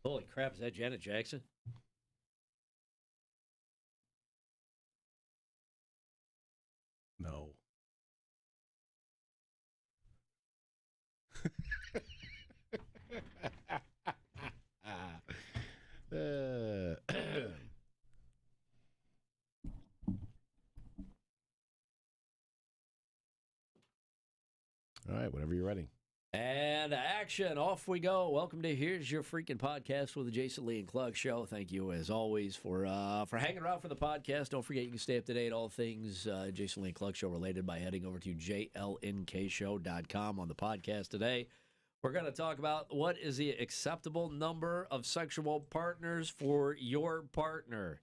Holy crap, is that Janet Jackson? No. All right, whenever you're ready. And action, off we go. Welcome to Here's Your Freaking Podcast with the Jason Lee and Clark Show. Thank you, as always, for hanging around for the podcast. Don't forget, you can stay up to date all things Jason Lee and Clark Show related by heading over to jlnkshow.com on the podcast today. We're going to talk about what is the acceptable number of sexual partners for your partner.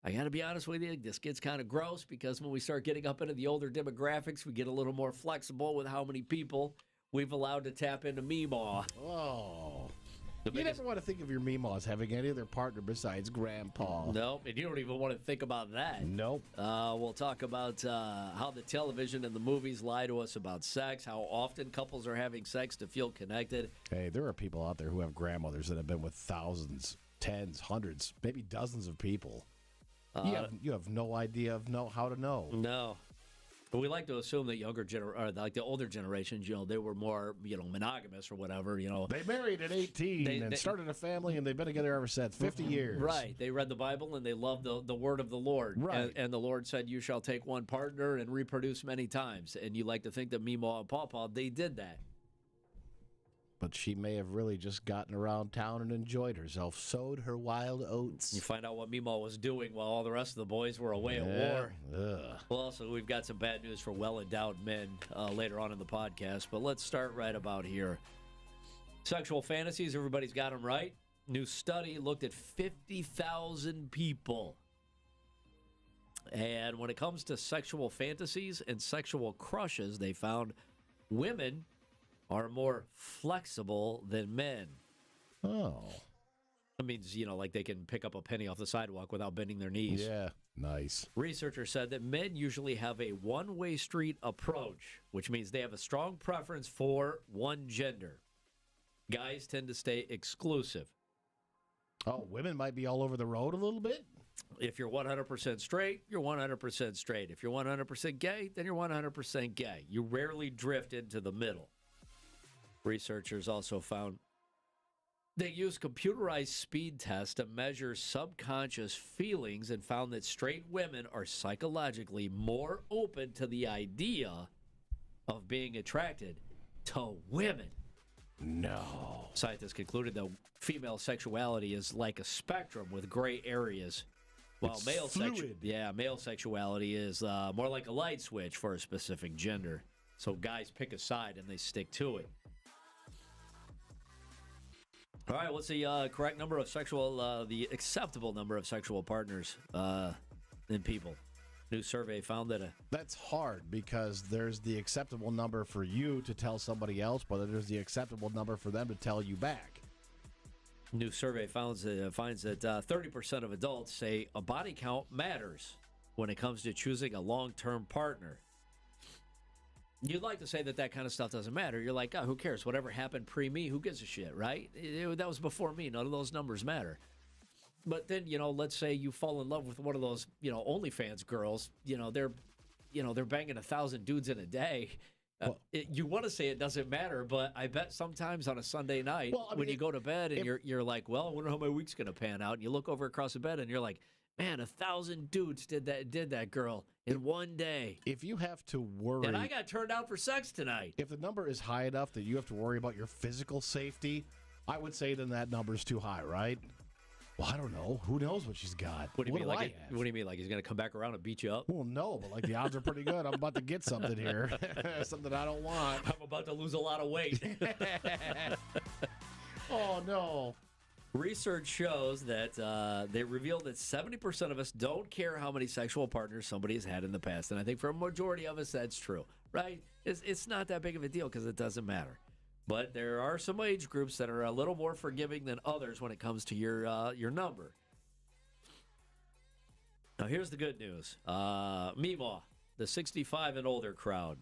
I got to be honest with you, this gets kind of gross because when we start getting up into the older demographics, we get a little more flexible with how many people we've allowed to tap into Meemaw. Oh. You never want to think of your Meemaw as having any other partner besides Grandpa. Nope, and you don't even want to think about that. Nope. We'll talk about how the television and the movies lie to us about sex, how often couples are having sex to feel connected. Hey, there are people out there who have grandmothers that have been with thousands, tens, hundreds, maybe dozens of people. You have no idea of how to know. No. But we like to assume that like the older generations, they were more, monogamous or whatever, They married at 18 and started a family, and they've been together ever since, 50 years. Right. They read the Bible, and they loved the word of the Lord. Right. And the Lord said, you shall take one partner and reproduce many times. And you like to think that Meemaw and Pawpaw, they did that. But she may have really just gotten around town and enjoyed herself, sowed her wild oats. You find out what Meemaw was doing while all the rest of the boys were away at war. Ugh. Well, also, we've got some bad news for well-endowed men later on in the podcast, but let's start right about here. Sexual fantasies, everybody's got them right. New study looked at 50,000 people. And when it comes to sexual fantasies and sexual crushes, they found women are more flexible than men. Oh. That means, like they can pick up a penny off the sidewalk without bending their knees. Yeah, nice. Researchers said that men usually have a one-way street approach, which means they have a strong preference for one gender. Guys tend to stay exclusive. Oh, women might be all over the road a little bit? If you're 100% straight, you're 100% straight. If you're 100% gay, then you're 100% gay. You rarely drift into the middle. Researchers also found they used computerized speed tests to measure subconscious feelings and found that straight women are psychologically more open to the idea of being attracted to women. No. Scientists concluded that female sexuality is like a spectrum with gray areas, while It's male fluid. male sexuality is more like a light switch for a specific gender. So guys pick a side and they stick to it. All right, what's the correct number of the acceptable number of sexual partners in people? New survey found that That's hard because there's the acceptable number for you to tell somebody else, but there's the acceptable number for them to tell you back. New survey finds that 30% of adults say a body count matters when it comes to choosing a long-term partner. You'd like to say that kind of stuff doesn't matter. You're like, who cares? Whatever happened pre-me, who gives a shit, right? That was before me. None of those numbers matter. But then, let's say you fall in love with one of those, OnlyFans girls. They're banging 1,000 dudes in a day. You want to say it doesn't matter, but I bet sometimes on a Sunday night when you go to bed and you're like, well, I wonder how my week's going to pan out. And you look over across the bed and you're like, man, 1,000 dudes did that girl in one day. If you have to worry... And I got turned out for sex tonight. If the number is high enough that you have to worry about your physical safety, I would say then that number's too high, right? Well, I don't know. Who knows what she's got? What do you mean? What do you mean? Like he's going to come back around and beat you up? Well, no, but the odds are pretty good. I'm about to get something here. Something I don't want. I'm about to lose a lot of weight. Oh, no. Research shows that they reveal that 70% of us don't care how many sexual partners somebody has had in the past. And I think for a majority of us, that's true, right? It's not that big of a deal because it doesn't matter. But there are some age groups that are a little more forgiving than others when it comes to your number. Now, here's the good news. Meemaw, the 65 and older crowd,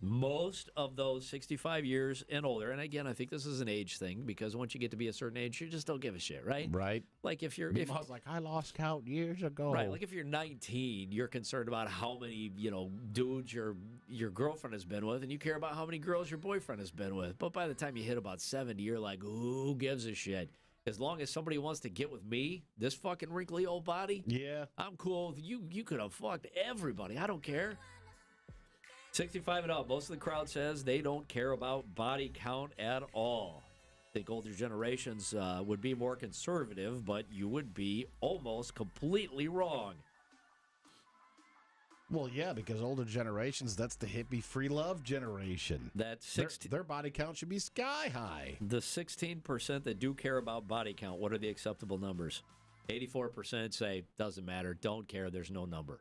Most of those 65 years and older, and again, I think this is an age thing because once you get to be a certain age, you just don't give a shit, right? Right. Like if you're, I was like, I lost count years ago. right, like if you're 19, you're concerned about how many, dudes your girlfriend has been with, and you care about how many girls your boyfriend has been with. But by the time you hit about 70, you're like, who gives a shit? As long as somebody wants to get with me, this fucking wrinkly old body, Yeah. I'm cool with you. You could have fucked everybody. I don't care. 65 and up. Most of the crowd says they don't care about body count at all. I think older generations would be more conservative, but you would be almost completely wrong. Well, yeah, because older generations, that's the hippie free love generation. That's Their body count should be sky high. the 16% that do care about body count. What are the acceptable numbers? 84% say doesn't matter, don't care, there's no number.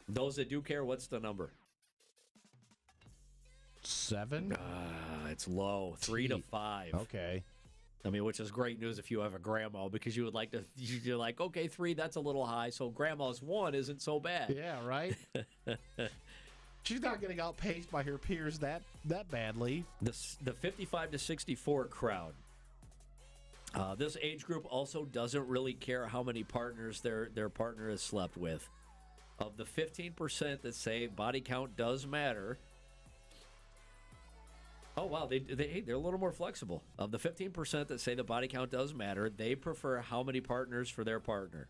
Those that do care, what's the number? 7? It's low, 3 to 5. Okay. I mean, which is great news if you have a grandma because you would like to. You're like, okay, 3, that's a little high. So grandma's 1 isn't so bad. Yeah, right? She's not getting outpaced by her peers that badly. The 55 to 64 crowd. This age group also doesn't really care how many partners their partner has slept with. Of the 15% that say body count does matter. Oh, wow, they're a little more flexible. Of the 15% that say the body count does matter, they prefer how many partners for their partner?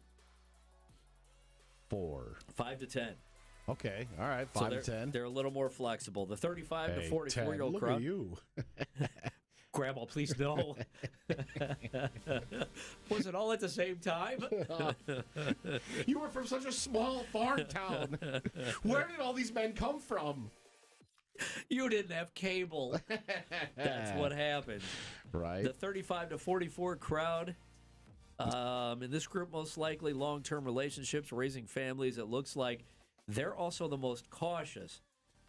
4. 5 to 10. Okay, all right, 5 to 10. They're a little more flexible. The 35 to 44-year-old Look crowd. at you. Grandma, please no. Was it all at the same time? You were from such a small farm town. Where did all these men come from? You didn't have cable. That's what happened. Right. The 35 to 44 crowd. In this group, most likely long-term relationships, raising families. It looks like they're also the most cautious.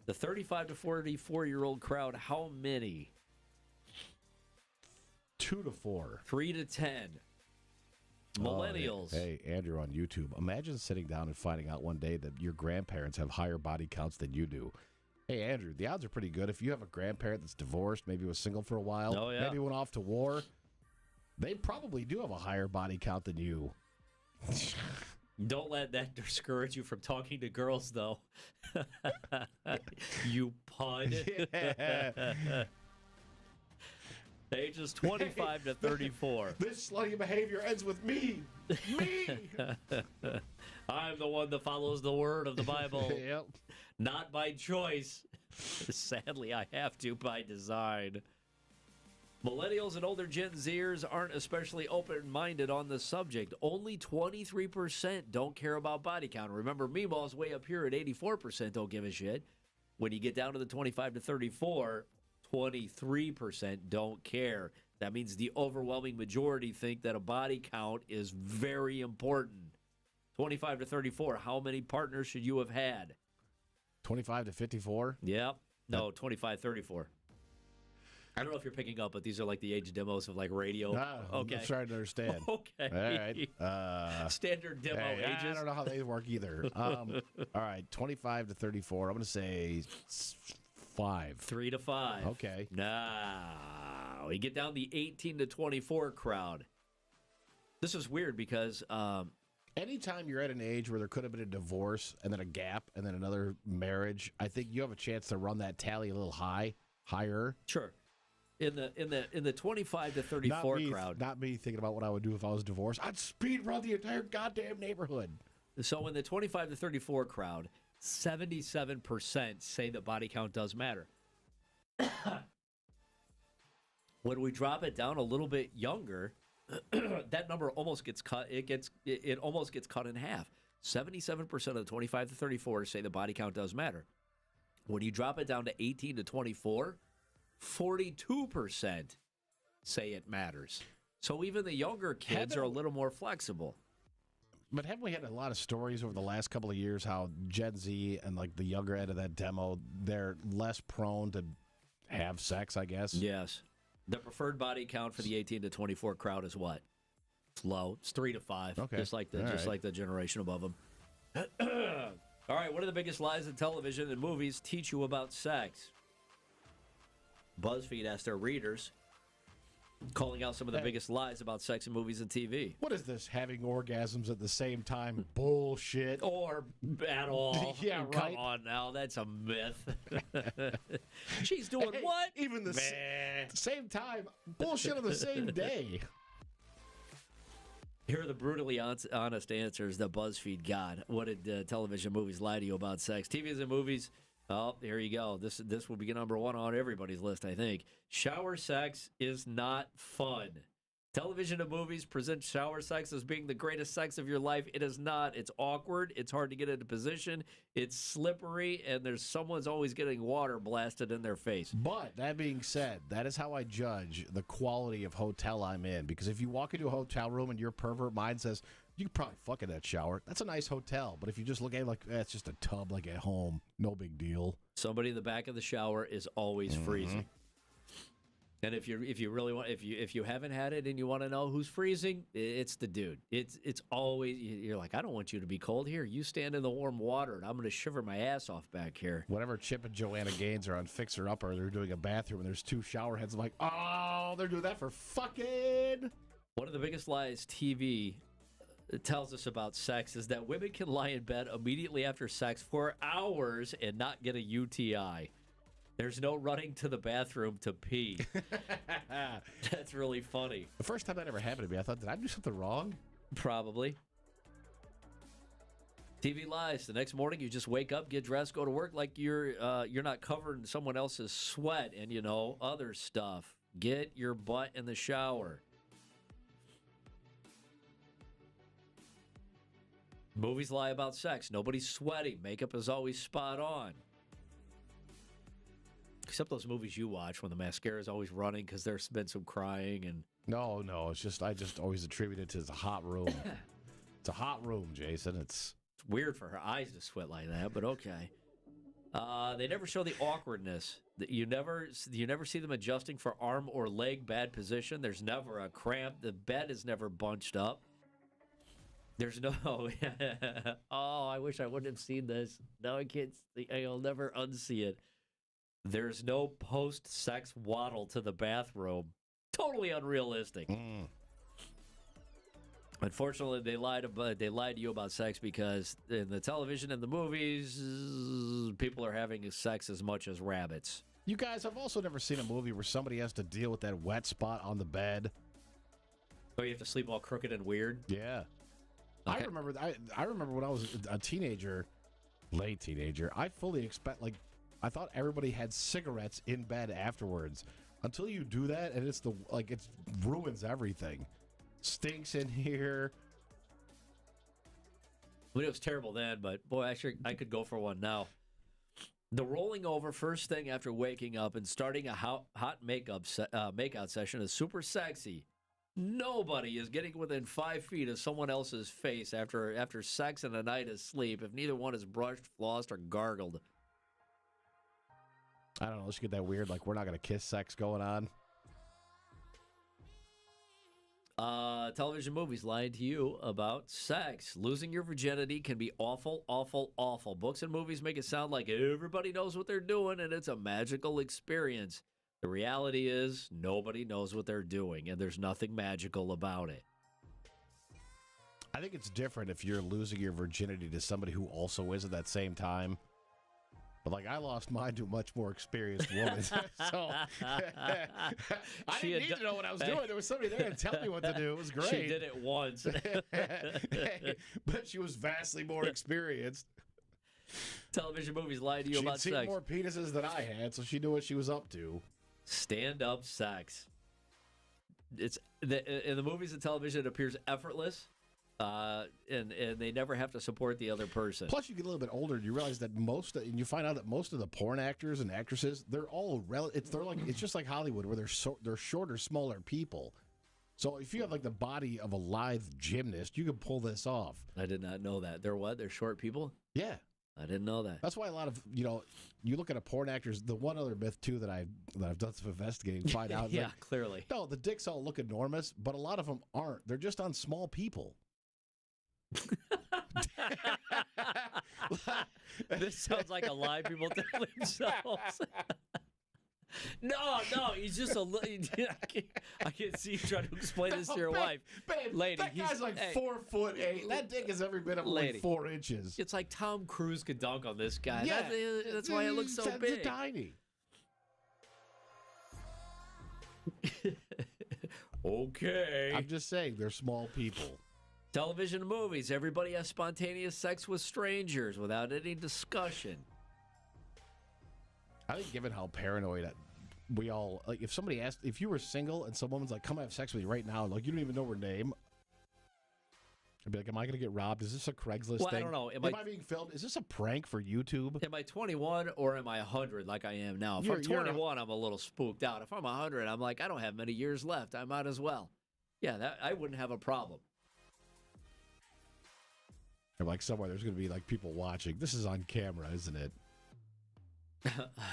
The 35 to 44-year-old crowd, how many? 2 to 4. 3 to 10. Millennials. Hey, Andrew on YouTube. Imagine sitting down and finding out one day that your grandparents have higher body counts than you do. Hey, Andrew, the odds are pretty good. If you have a grandparent that's divorced, maybe was single for a while, maybe went off to war, they probably do have a higher body count than you. Don't let that discourage you from talking to girls, though. You pud. Ages 25 to 34. This slutty behavior ends with me. Me! I'm the one that follows the word of the Bible. Yep. Not by choice. Sadly, I have to by design. Millennials and older Gen Zers aren't especially open-minded on the subject. Only 23% don't care about body count. Remember, Meemaw's way up here at 84% don't give a shit. When you get down to the 25 to 34, 23% don't care. That means the overwhelming majority think that a body count is very important. 25 to 34, how many partners should you have had? 25 to 54? Yep. No, 25, 34. I don't know if you're picking up, but these are like the age demos of like radio. Okay. I'm trying to understand. Okay. All right. Standard demo ages. I don't know how they work either. All right. 25 to 34. I'm going to say 5. 3 to 5. Okay. Now, we get down the 18 to 24 crowd. This is weird because anytime you're at an age where there could have been a divorce and then a gap and then another marriage, I think you have a chance to run that tally a little higher. Sure. In the 25 to 34 crowd. Not me thinking about what I would do if I was divorced. I'd speed run the entire goddamn neighborhood. So in the 25 to 34 crowd, 77% say that body count does matter. When we drop it down a little bit younger, that number almost gets cut. It almost gets cut in half. 77% of the 25 to 34 say the body count does matter. When you drop it down to 18 to 24, 42% say it matters. So even the younger kids are a little more flexible. But haven't we had a lot of stories over the last couple of years how Gen Z and like the younger end of that demo, they're less prone to have sex, I guess? Yes. The preferred body count for the 18 to 24 crowd is what? It's low. It's 3 to 5. Okay. Just like the generation above them. All right, what are the biggest lies in television and movies teach you about sex? BuzzFeed asked their readers, calling out some of the biggest lies about sex in movies and TV. What is this, having orgasms at the same time? Bullshit. Or at all. Yeah, right. Come on now, that's a myth. She's doing what? Even the same time. Bullshit on the same day. Here are the brutally honest answers that BuzzFeed got. What did television movies lie to you about sex? TVs and movies. Oh, here you go. This will be number one on everybody's list, I think. Shower sex is not fun. Television and movies present shower sex as being the greatest sex of your life. It is not. It's awkward. It's hard to get into position. It's slippery, and someone's always getting water blasted in their face. But that being said, that is how I judge the quality of hotel I'm in. Because if you walk into a hotel room and your pervert mind says, you could probably fuck in that shower, that's a nice hotel. But if you just look at it like, it's just a tub like at home, no big deal. Somebody in the back of the shower is always freezing. And if you really want, if you haven't had it and you want to know who's freezing, it's the dude. It's always, you're like, I don't want you to be cold. Here, you stand in the warm water, and I'm going to shiver my ass off back here. Whenever Chip and Joanna Gaines are on Fixer Upper, they're doing a bathroom and there's two shower heads. I'm like, oh, they're doing that for fucking. One of the biggest lies TV tells us about sex is that women can lie in bed immediately after sex for hours and not get a UTI. There's no running to the bathroom to pee. That's really funny. The first time that ever happened to me, I thought, did I do something wrong? Probably. TV lies. The next morning, you just wake up, get dressed, go to work like you're not covered in someone else's sweat and, other stuff. Get your butt in the shower. Movies lie about sex. Nobody's sweating. Makeup is always spot on. Except those movies you watch when the mascara is always running because there's been some crying and. No, it's just I just always attribute it to the hot room. It's a hot room, Jason. It's weird for her eyes to sweat like that, but okay. They never show the awkwardness. You never see them adjusting for arm or leg bad position. There's never a cramp. The bed is never bunched up. There's no. Oh, I wish I wouldn't have seen this. Now I can't. I'll never unsee it. There's no post-sex waddle to the bathroom. Totally unrealistic. Unfortunately, they lied to you about sex because in the television and the movies, people are having sex as much as rabbits. You guys, I've also never seen a movie where somebody has to deal with that wet spot on the bed. Oh, you have to sleep all crooked and weird? Yeah. Okay. I remember when I was a teenager, late teenager, I fully I thought everybody had cigarettes in bed afterwards. Until you do that, and it ruins everything. Stinks in here. Well, it was terrible then, but boy, actually, I could go for one now. The rolling over first thing after waking up and starting a hot makeout session is super sexy. Nobody is getting within 5 feet of someone else's face after sex and a night of sleep if neither one is brushed, flossed, or gargled. I don't know. Let's get that weird, we're not going to kiss sex going on. Television movies lying to you about sex. Losing your virginity can be awful, awful, awful. Books and movies make it sound like everybody knows what they're doing and it's a magical experience. The reality is nobody knows what they're doing, and there's nothing magical about it. I think it's different if you're losing your virginity to somebody who also is at that same time. But I lost mine to a much more experienced woman. So I didn't need to know what I was doing. There was somebody there to tell me what to do. It was great. She did it once. But she was vastly more experienced. Television movies lie to you about sex. She'd seen more penises than I had, so she knew what she was up to. Stand-up sex. In the movies and television, it appears effortless. And they never have to support the other person. Plus, you get a little bit older, and you realize that you find out that most of the porn actors and actresses, they're all it's just like Hollywood, where they're shorter, smaller people. So if you have the body of a lithe gymnast, you can pull this off. I did not know that. They're what? They're short people? Yeah. I didn't know that. That's why a lot of, you look at a porn actors, the one other myth, too, that I've done some investigating, find out. Yeah, clearly. No, the dicks all look enormous, but a lot of them aren't. They're just on small people. This sounds like a lie people tell themselves. No, he's just a little. I can see you trying to explain this to your wife. Babe, lady, that guy's like 4'8". That dick has every bit of like 4 inches. It's like Tom Cruise could dunk on this guy. Yeah, that's why it looks so big. Tiny. Okay. I'm just saying, they're small people. Television and movies. Everybody has spontaneous sex with strangers without any discussion. I think given how paranoid we all, like, if somebody asked, if you were single and some woman's like, come have sex with you right now, like, you don't even know her name, I'd be like, am I going to get robbed? Is this a Craigslist thing? I don't know. Am I being filmed? Is this a prank for YouTube? Am I 21 or am I 100 like I am now? If I'm 21, I'm a little spooked out. If I'm 100, I'm like, I don't have many years left. I might as well. Yeah, I wouldn't have a problem. Or like somewhere there's going to be like people watching. This is on camera, isn't it?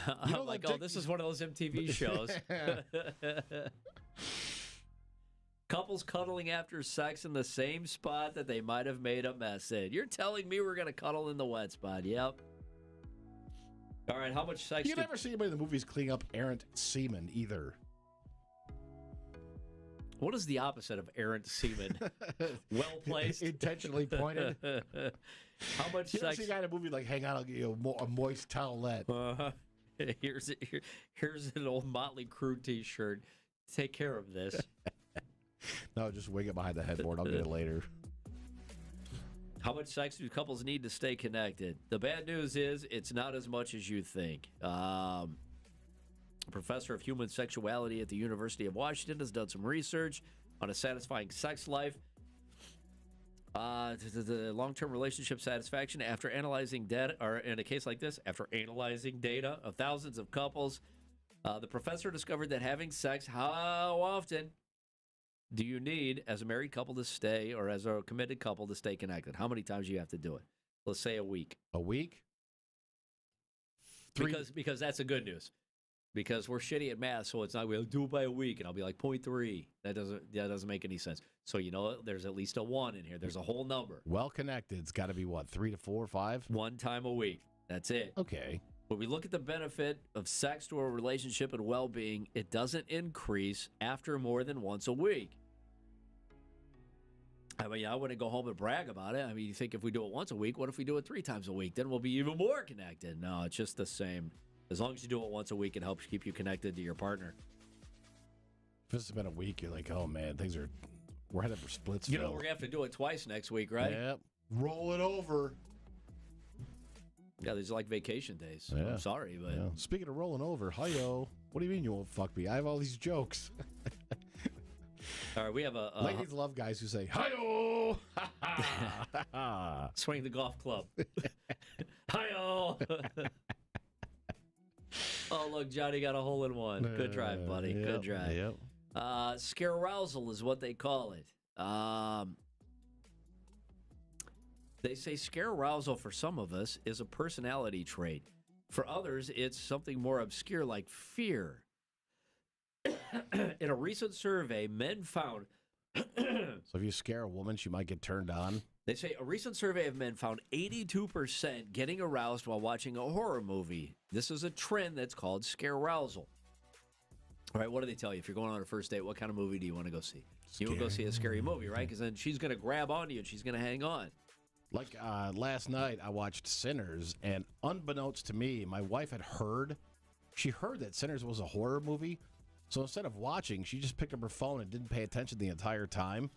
I'm like, oh, this is one of those MTV shows. Couples cuddling after sex in the same spot that they might have made a mess in. You're telling me we're going to cuddle in the wet spot? Yep. All right, how much sex? You never see anybody in the movies cleaning up errant semen either. What is the opposite of errant semen? Well placed, intentionally pointed. How much you sex? You see a guy in a movie like, hang on, I'll give you a moist towelette. Here's an old Motley Crue T-shirt. Take care of this. No, just wing it behind the headboard. I'll get it later. How much sex do couples need to stay connected? The bad news is it's not as much as you think. A professor of human sexuality at the University of Washington has done some research on a satisfying sex life. The long-term relationship satisfaction after analyzing data, or in a case like this, after analyzing data of thousands of couples, the professor discovered that having sex, how often do you need as a married couple to stay, or as a committed couple to stay connected? How many times do you have to do it? Let's say a week. A week? Because that's the good news. Because we're shitty at math, so it's not, we'll do it by a week, and I'll be like 0.3. That doesn't make any sense. So, you know, there's at least a 1 in here. There's a whole number. Well connected. It's got to be, what, 3 to 4 or 5? 1 time a week. That's it. Okay. When we look at the benefit of sex to a relationship and well-being, it doesn't increase after more than once a week. I mean, I wouldn't go home and brag about it. I mean, you think if we do it once a week, what if we do it 3 times a week? Then we'll be even more connected. No, it's just the same. As long as you do it once a week, it helps keep you connected to your partner. If it's been a week, you're like, oh, man, we're headed for Splitsville. You know, we're going to have to do it twice next week, right? Yep. Roll it over. Yeah, these are like vacation days. Yeah. I'm sorry, but... Yeah. Speaking of rolling over, hi-yo. What do you mean you won't fuck me? I have all these jokes. All right, we have a... Ladies love guys who say, hi-yo! Swing the golf club. Hi-yo! Oh, look, Johnny got a hole in one. Good drive, buddy. Yep, Good drive. Yep. Scarousal is what they call it. They say scarousal for some of us is a personality trait. For others, it's something more obscure like fear. In a recent survey, men found... So if you scare a woman, she might get turned on? They say a recent survey of men found 82% getting aroused while watching a horror movie. This is a trend that's called scarousal. All right, what do they tell you? If you're going on a first date, what kind of movie do you want to go see? You would go see a scary movie, right? Because then she's going to grab onto you and she's going to hang on. Like last night, I watched Sinners, and unbeknownst to me, my wife had heard. She heard that Sinners was a horror movie. So instead of watching, she just picked up her phone and didn't pay attention the entire time.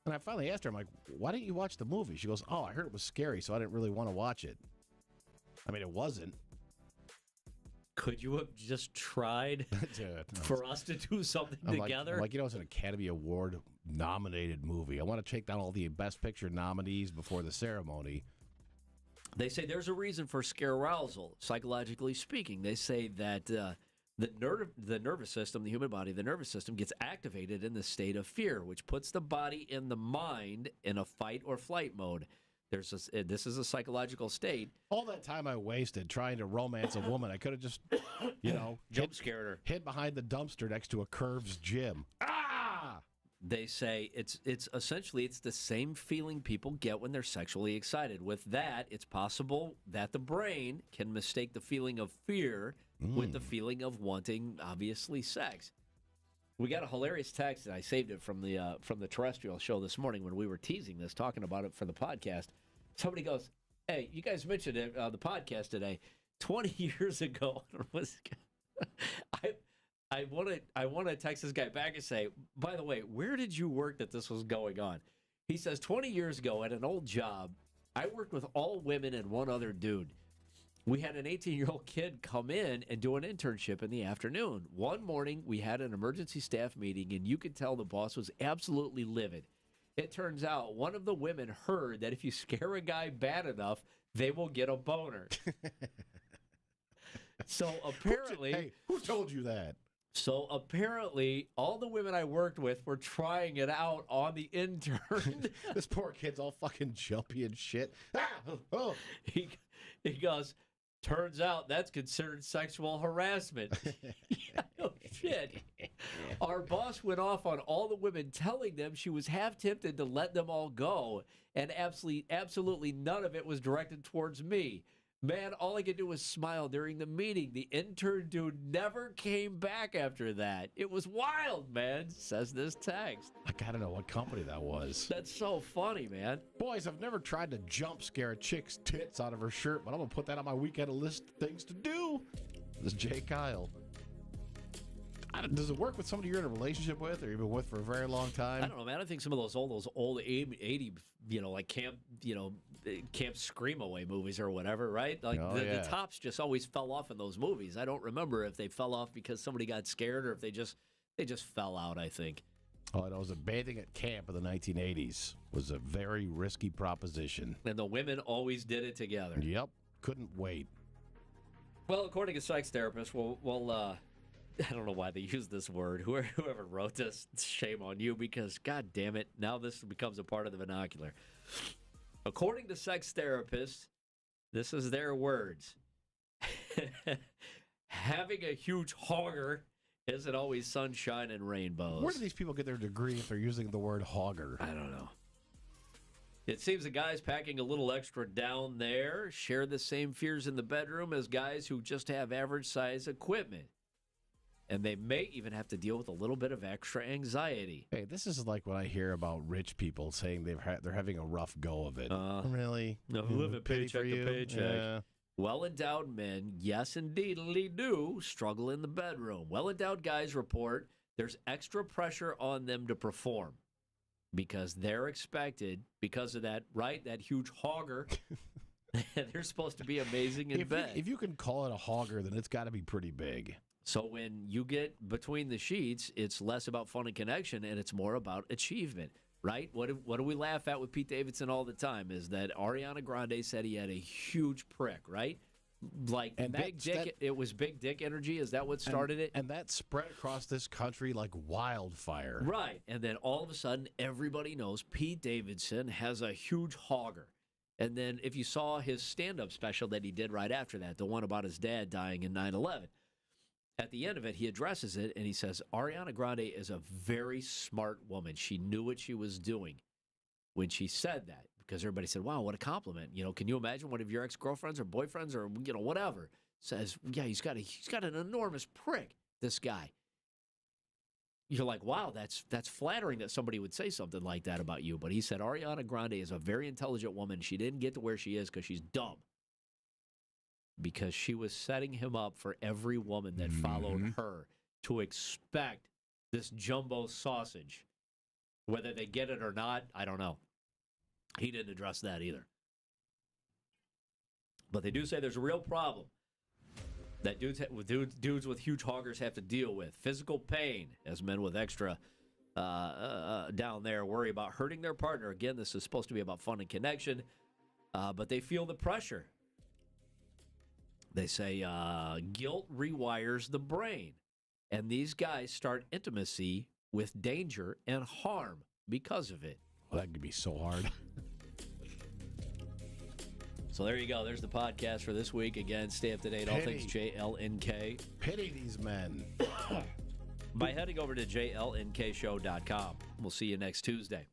And I finally asked her, I'm like, why didn't you watch the movie? She goes, oh, I heard it was scary, so I didn't really want to watch it. I mean, it wasn't. Could you have just tried for us to do something together? Like, you know, it's an Academy Award nominated movie. I want to take down all the Best Picture nominees before the ceremony. They say there's a reason for scarousal, psychologically speaking. They say that the nervous system, the human body, the nervous system gets activated in the state of fear, which puts the body and the mind in a fight or flight mode. This is a psychological state. All that time I wasted trying to romance a woman, I could have just, jump scared her. Hid behind the dumpster next to a Curves gym. Ah! They say it's essentially it's the same feeling people get when they're sexually excited. With that, it's possible that the brain can mistake the feeling of fear with the feeling of wanting, obviously, sex. We got a hilarious text, and I saved it from the terrestrial show this morning when we were teasing this, talking about it for the podcast. Somebody goes, "Hey, you guys mentioned it the podcast today. 20 years ago, I want to text this guy back and say, by the way, where did you work that this was going on?" He says, 20 years ago at an old job, I worked with all women and one other dude. We had an 18-year-old kid come in and do an internship in the afternoon. One morning, we had an emergency staff meeting, and you could tell the boss was absolutely livid. It turns out one of the women heard that if you scare a guy bad enough, they will get a boner. So apparently... who told you that? So apparently, all the women I worked with were trying it out on the intern. This poor kid's all fucking jumpy and shit. Oh. He goes, turns out that's considered sexual harassment. Yeah, no shit. Our boss went off on all the women, telling them she was half tempted to let them all go, and absolutely none of it was directed towards me. Man, all I could do was smile during the meeting. The intern dude never came back after that. It was wild, man, says this text. I gotta know what company that was. That's so funny, man. Boys, I've never tried to jump scare a chick's tits out of her shirt, but I'm gonna put that on my weekend list of things to do. This is Jay Kyle. Does it work with somebody you're in a relationship with or you've been with for a very long time? I don't know, man. I think some of those old 80, like Camp Screamaway movies or whatever, right? Like the tops just always fell off in those movies. I don't remember if they fell off because somebody got scared or if they just fell out, I think. Oh, it was a bathing at camp in the 1980s. Was a very risky proposition. And the women always did it together. Yep. Couldn't wait. Well, according to sex therapists, we'll I don't know why they use this word. Whoever wrote this, shame on you, because, God damn it, now this becomes a part of the vernacular. According to sex therapists, this is their words. Having a huge hogger isn't always sunshine and rainbows. Where do these people get their degree if they're using the word hogger? I don't know. It seems the guys packing a little extra down there share the same fears in the bedroom as guys who just have average size equipment. And they may even have to deal with a little bit of extra anxiety. Hey, this is like when I hear about rich people saying they're having a rough go of it. Really? No, living paycheck to paycheck. Yeah. Well-endowed men, yes, indeedly do, struggle in the bedroom. Well-endowed guys report there's extra pressure on them to perform because they're expected, because of that, right, that huge hogger. They're supposed to be amazing in bed. If you can call it a hogger, then it's got to be pretty big. So when you get between the sheets, it's less about fun and connection, and it's more about achievement, right? What do we laugh at with Pete Davidson all the time is that Ariana Grande said he had a huge prick, right? Like and big dick, it was big dick energy. Is that what started it? And that spread across this country like wildfire. Right. And then all of a sudden, everybody knows Pete Davidson has a huge hogger. And then if you saw his stand-up special that he did right after that, the one about his dad dying in 9/11, at the end of it, he addresses it, and he says, Ariana Grande is a very smart woman. She knew what she was doing when she said that, because everybody said, wow, what a compliment. You know, can you imagine one of your ex-girlfriends or boyfriends or, whatever says, yeah, he's got an enormous prick, this guy. You're like, wow, that's flattering that somebody would say something like that about you. But he said, Ariana Grande is a very intelligent woman. She didn't get to where she is because she's dumb. Because she was setting him up for every woman that followed her to expect this jumbo sausage. Whether they get it or not, I don't know. He didn't address that either. But they do say there's a real problem that dudes with huge hoggers have to deal with. Physical pain, as men with extra down there worry about hurting their partner. Again, this is supposed to be about fun and connection, but they feel the pressure. They say guilt rewires the brain, and these guys start intimacy with danger and harm because of it. Well, that could be so hard. So there you go. There's the podcast for this week. Again, stay up to date. All things JLNK. Pity these men. by heading over to jlnkshow.com. We'll see you next Tuesday.